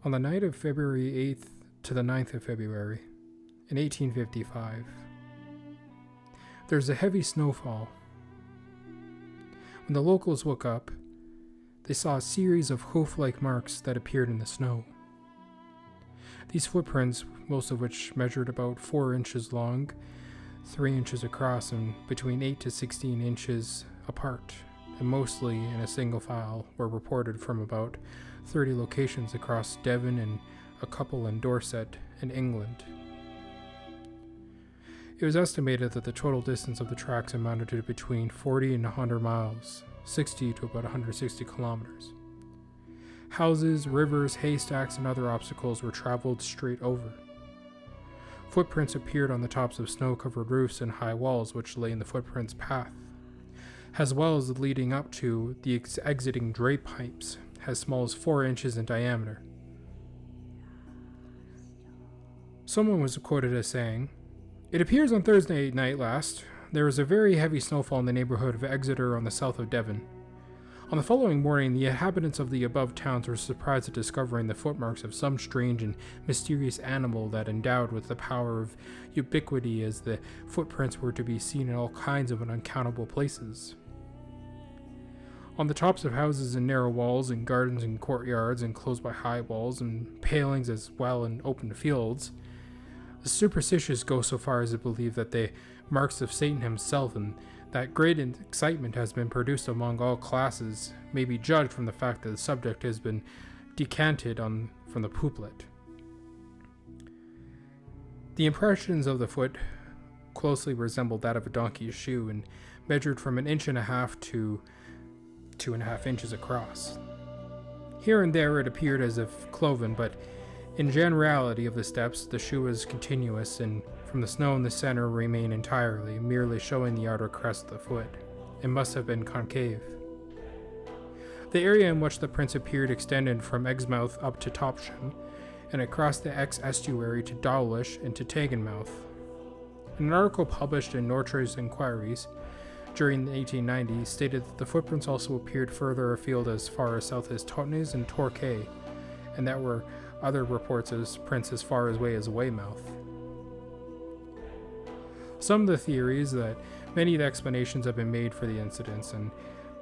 On the night of February 8th to the 9th of February, in 1855, there's a heavy snowfall. When the locals woke up, they saw a series of hoof-like marks that appeared in the snow. These footprints, most of which measured about 4 inches long, 3 inches across, and between 8 to 16 inches apart, and mostly in a single file, were reported from about 30 locations across Devon and a couple in Dorset in England. It was estimated that the total distance of the tracks amounted to between 40 and 100 miles, 60 to about 160 kilometers. Houses, rivers, haystacks, and other obstacles were traveled straight over. Footprints appeared on the tops of snow-covered roofs and high walls which lay in the footprints' path, as well as leading up to the exiting drape pipes, as small as 4 inches in diameter. Someone was quoted as saying, "It appears on Thursday night last, there was a very heavy snowfall in the neighborhood of Exeter on the south of Devon. On the following morning, the inhabitants of the above towns were surprised at discovering the footmarks of some strange and mysterious animal that endowed with the power of ubiquity, as the footprints were to be seen in all kinds of unaccountable places. On the tops of houses and narrow walls, and gardens and courtyards enclosed by high walls and palings, as well in open fields. The superstitious go so far as to believe that they marks of Satan himself, and that great excitement has been produced among all classes may be judged from the fact that the subject has been decanted on from the pooplet. The impressions of the foot closely resembled that of a donkey's shoe, and measured from 1.5 inches to 2.5 inches across. Here and there it appeared as if cloven, but in generality of the steps, the shoe was continuous, and from the snow in the center remained entirely, merely showing the outer crest of the foot. It must have been concave. The area in which the prints appeared extended from Exmouth up to Topsham, and across the Exe estuary to Dawlish and to Taganmouth. An article published in Nortray's Inquiries during the 1890s stated that the footprints also appeared further afield as far as south as Totnes and Torquay, and there were other reports as prints as far away as Weymouth. Some of the theories that many of the explanations have been made for the incidents, and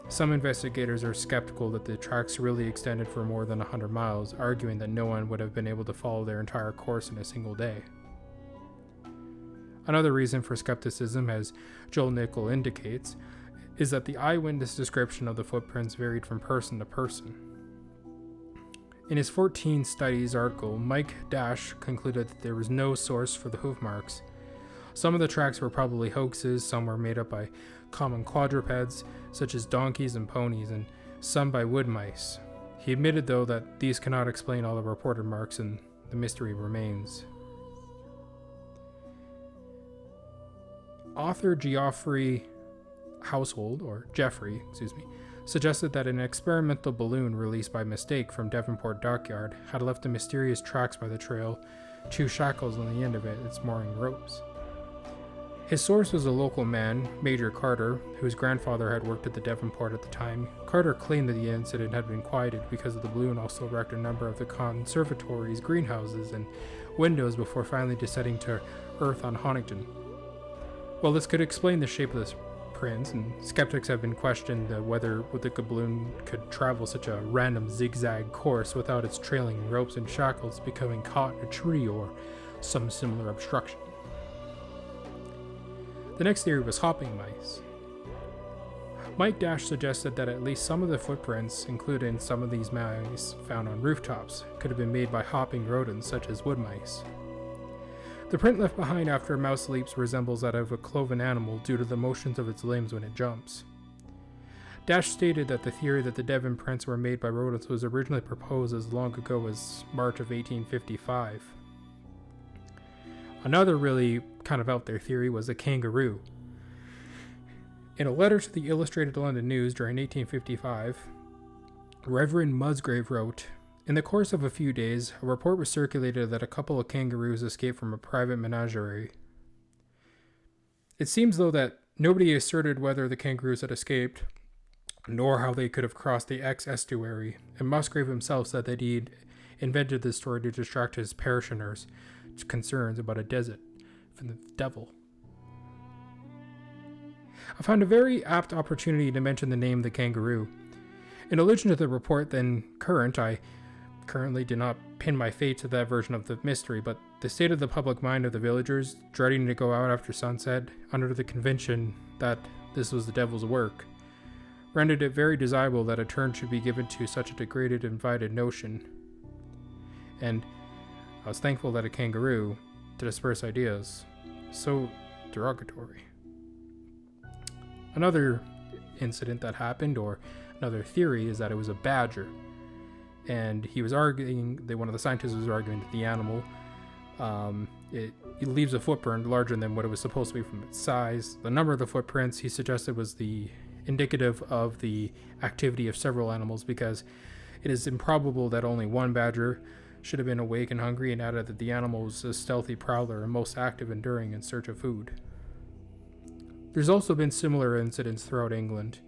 some investigators are skeptical that the tracks really extended for more than 100 miles, arguing that no one would have been able to follow their entire course in a single day. Another reason for skepticism, as Joel Nichol indicates, is that the eyewitness description of the footprints varied from person to person. In his 14 Studies article, Mike Dash concluded that there was no source for the hoof marks. Some of the tracks were probably hoaxes, some were made up by common quadrupeds, such as donkeys and ponies, and some by wood mice. He admitted, though, that these cannot explain all the reported marks, and the mystery remains. Author Geoffrey Jeffrey, suggested that an experimental balloon released by mistake from Devonport Dockyard had left the mysterious tracks by the trail, 2 shackles on the end of its mooring ropes. His source was a local man, Major Carter, whose grandfather had worked at the Devonport at the time. Carter claimed that the incident had been quieted because the balloon also wrecked a number of the conservatory's greenhouses and windows before finally descending to earth on Honiton. Well, this could explain the shape of the prints, and skeptics have been questioned whether the balloon could travel such a random zigzag course without its trailing ropes and shackles becoming caught in a tree or some similar obstruction. The next theory was hopping mice. Mike Dash suggested that at least some of the footprints, including some of these mice found on rooftops, could have been made by hopping rodents such as wood mice. The print left behind after a mouse leaps resembles that of a cloven animal due to the motions of its limbs when it jumps. Dash stated that the theory that the Devon prints were made by rodents was originally proposed as long ago as March of 1855. Another really kind of out there theory was a kangaroo. In a letter to the Illustrated London News during 1855, Reverend Musgrave wrote, "In the course of a few days, a report was circulated that a couple of kangaroos escaped from a private menagerie. It seems, though, that nobody asserted whether the kangaroos had escaped, nor how they could have crossed the Exe estuary, and Musgrave himself said that invented this story to distract his parishioners' concerns about a desert from the devil. I found a very apt opportunity to mention the name of the kangaroo. In allusion to the report then current, I currently do not pin my fate to that version of the mystery, but the state of the public mind of the villagers, dreading to go out after sunset, under the conviction that this was the devil's work, rendered it very desirable that a turn should be given to such a degraded and invited notion. And I was thankful that a kangaroo, to disperse ideas, so derogatory. Another incident that happened, or another theory, is that it was a badger. And he was arguing, one of the scientists was arguing that the animal, it leaves a footprint larger than what it was supposed to be from its size. The number of the footprints he suggested was indicative of the activity of several animals, because it is improbable that only one badger should have been awake and hungry, and added that the animal was a stealthy prowler and most active enduring in search of food. There's also been similar incidents throughout England,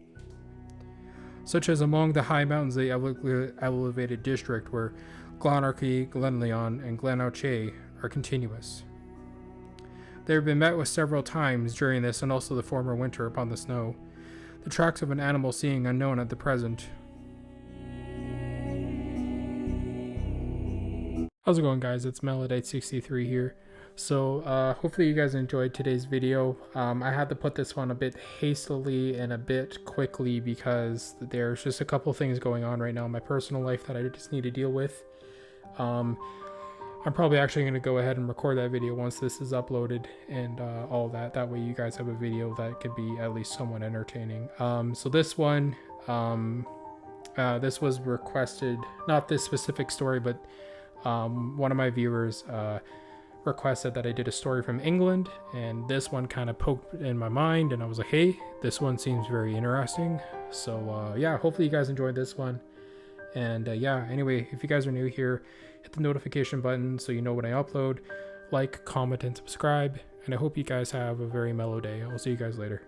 such as among the high mountains of the elevated district where Glenorchy, Glenlyon, and Glenouche are continuous. They have been met with several times during this and also the former winter upon the snow. The tracks of an animal seeing unknown at the present. How's it going, guys? It's Melodite63 here. So hopefully you guys enjoyed today's video. I had to put this one a bit hastily and a bit quickly because there's just a couple things going on right now in my personal life that I just need to deal with. I'm probably actually going to go ahead and record that video once this is uploaded and all that. That way you guys have a video that could be at least somewhat entertaining. So this one, this was requested, not this specific story, but one of my viewers requested that I did a story from England, and this one kind of poked in my mind, and I was like, hey, this one seems very interesting. So yeah, hopefully you guys enjoyed this one. And yeah, anyway, if you guys are new here, hit the notification button so you know when I upload. Like, comment, and subscribe. And I hope you guys have a very mellow day. I'll see you guys later.